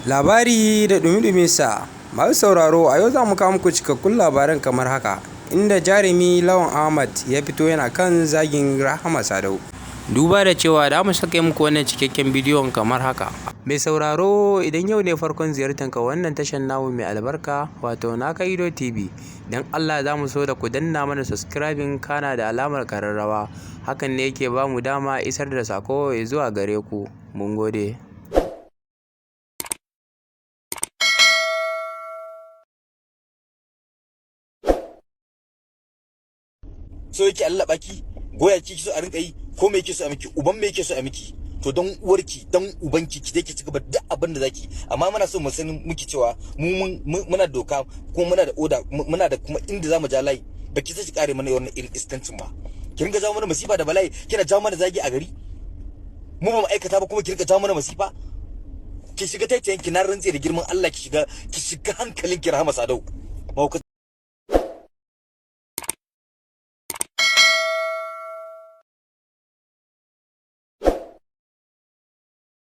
Labari da ɗumi sa masu sauraro, a yau za mu kawo muku cikakkun labaran kamar haka, inda jarumi Lawan Ahmad ya fito yana kan zagin Rahama Sadau. Duba da cewa da mu saka muku wannan cikakken bidiyon kamar haka. Mai sauraro, idan yau ne farkon ziyartanka wannan tashar namu mai albarka wato Nakaido TV, dan Allah za mu so da ku danna mana subscribing kana da alamar kararrawa, hakan ne yake ba mu dama isar da sako zuwa gare ku. Mun gode. So yake Allah baki goya ki so a rinka yi, ko me yake so a miki, uban me yake so a miki, to don uwarki dan ubanki ki dake ci gaba duk abin da zaki. Amma muna so mu sanin miki cewa muna doka, kuma muna da oda, muna da kuma inda zamu ja layi. Baki sai ki kare mana wannan irin istancin ba, ki ringa jawo mana masifa da bala'i, kina jawo mana zagi a gari. Mu ba mu aikata ba kuma ki ringa jawo mana masifa. Ki shiga taitayen ki, na rantse da girman Allah, ki shiga hankalin ki Rahama Sadau.